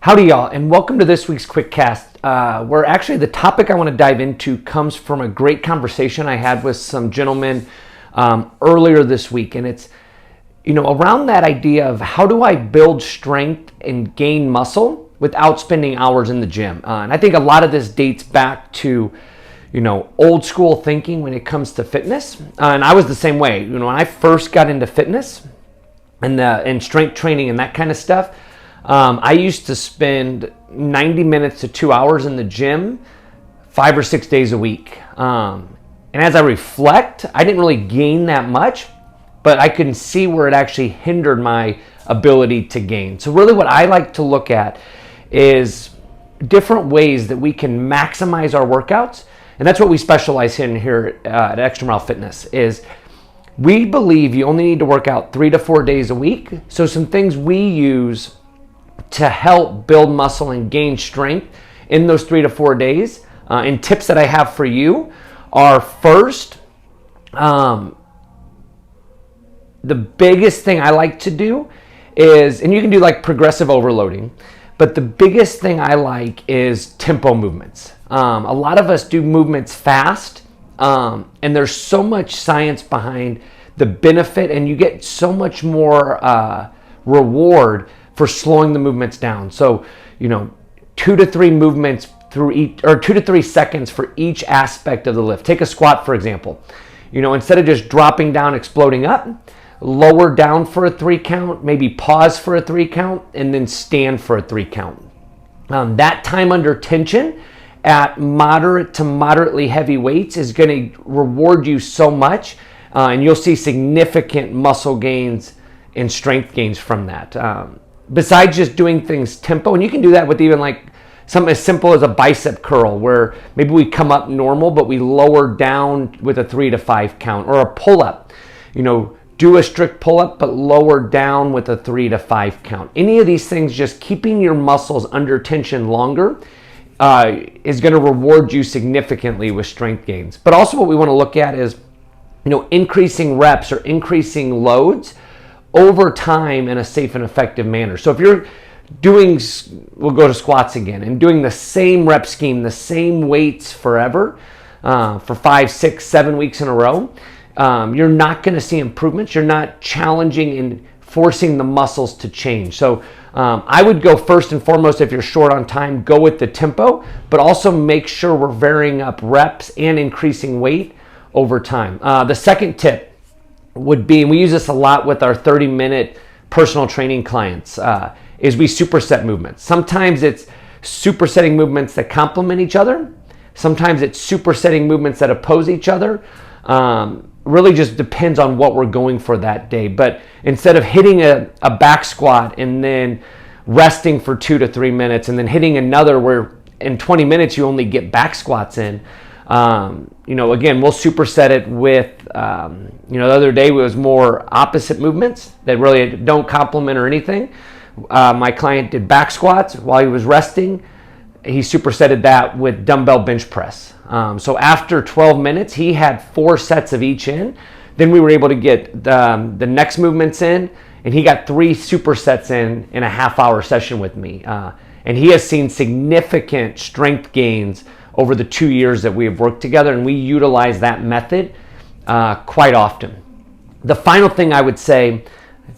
Howdy y'all, and welcome to this week's quick cast, where actually the topic I want to dive into comes from a great conversation I had with some gentlemen earlier this week. And it's, around that idea of how do I build strength and gain muscle without spending hours in the gym. And I think a lot of this dates back to, old school thinking when it comes to fitness. And I was the same way. When I first got into fitness and strength training and that kind of stuff, I used to spend 90 minutes to 2 hours in the gym 5 or 6 days a week. And as I reflect, I didn't really gain that much, but I can see where it actually hindered my ability to gain. So really what I like to look at is different ways that we can maximize our workouts. And that's what we specialize in here at Extra Mile Fitness is we believe you only need to work out 3 to 4 days a week. So some things we use to help build muscle and gain strength in those 3 to 4 days. And tips that I have for you are first, the biggest thing I like to do is, and you can do like progressive overloading, but the biggest thing I like is tempo movements. A lot of us do movements fast, and there's so much science behind the benefit, and you get so much more reward for slowing the movements down. So, 2 to 3 movements through each, or 2 to 3 seconds for each aspect of the lift. Take a squat, for example. Instead of just dropping down, exploding up, lower down for a 3 count, maybe pause for a 3 count, and then stand for a 3 count. That time under tension at moderate to moderately heavy weights is going to reward you so much, and you'll see significant muscle gains and strength gains from that. Besides just doing things tempo, and you can do that with even like something as simple as a bicep curl, where maybe we come up normal, but we lower down with a 3 to 5 count, or a pull-up. Do a strict pull-up, but lower down with a 3 to 5 count. Any of these things, just keeping your muscles under tension longer is going to reward you significantly with strength gains. But also what we want to look at is, increasing reps or increasing loads over time in a safe and effective manner. So if you're doing, we'll go to squats again, and doing the same rep scheme, the same weights forever, for 5, 6, 7 weeks in a row, you're not going to see improvements. You're not challenging and forcing the muscles to change. So I would go first and foremost, if you're short on time, go with the tempo, but also make sure we're varying up reps and increasing weight over time. The second tip would be, and we use this a lot with our 30-minute personal training clients, is we superset movements. Sometimes it's supersetting movements that complement each other. Sometimes it's supersetting movements that oppose each other. Really just depends on what we're going for that day. But instead of hitting a back squat and then resting for 2 to 3 minutes and then hitting another where in 20 minutes you only get back squats in, again, we'll superset it with, the other day it was more opposite movements that really don't complement or anything. My client did back squats while he was resting. He supersetted that with dumbbell bench press. So after 12 minutes, he had 4 sets of each in. Then we were able to get the next movements in, and he got 3 supersets in a half-hour session with me. And he has seen significant strength gains over the 2 years that we have worked together, and we utilize that method quite often. The final thing I would say,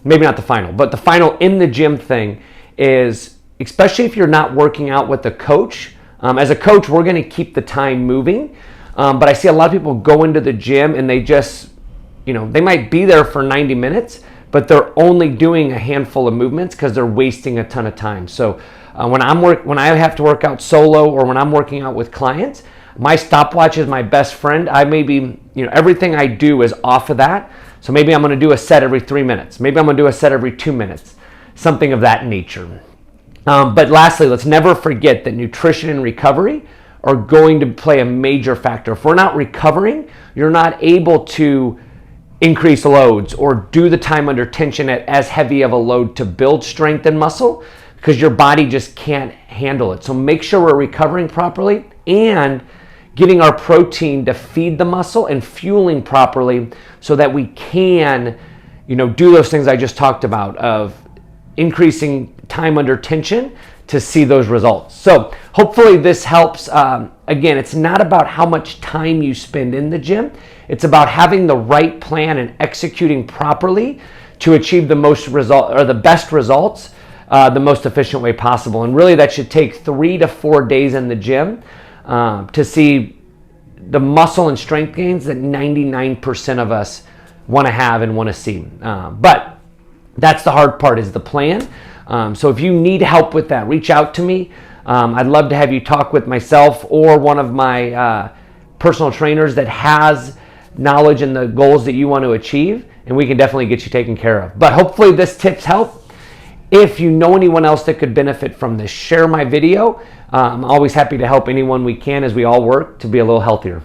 maybe not the final, but the final in the gym thing is, especially if you're not working out with a coach, as a coach, we're going to keep the time moving, but I see a lot of people go into the gym and they just, they might be there for 90 minutes, but they're only doing a handful of movements because they're wasting a ton of time. So when I have to work out solo or when I'm working out with clients, my stopwatch is my best friend. I maybe, everything I do is off of that. So maybe I'm going to do a set every 3 minutes. Maybe I'm going to do a set every 2 minutes, something of that nature. But lastly, let's never forget that nutrition and recovery are going to play a major factor. If we're not recovering, you're not able to increase loads or do the time under tension at as heavy of a load to build strength and muscle, because your body just can't handle it. So make sure we're recovering properly and getting our protein to feed the muscle and fueling properly so that we can, do those things I just talked about of increasing time under tension to see those results. So hopefully this helps. Again, it's not about how much time you spend in the gym. It's about having the right plan and executing properly to achieve the most result or the best results the most efficient way possible. And really that should take 3 to 4 days in the gym to see the muscle and strength gains that 99% of us want to have and want to see. But that's the hard part, is the plan. So if you need help with that, reach out to me. I'd love to have you talk with myself or one of my personal trainers that has knowledge and the goals that you want to achieve, and we can definitely get you taken care of. But hopefully this tips help. If you know anyone else that could benefit from this, share my video. I'm always happy to help anyone we can as we all work to be a little healthier.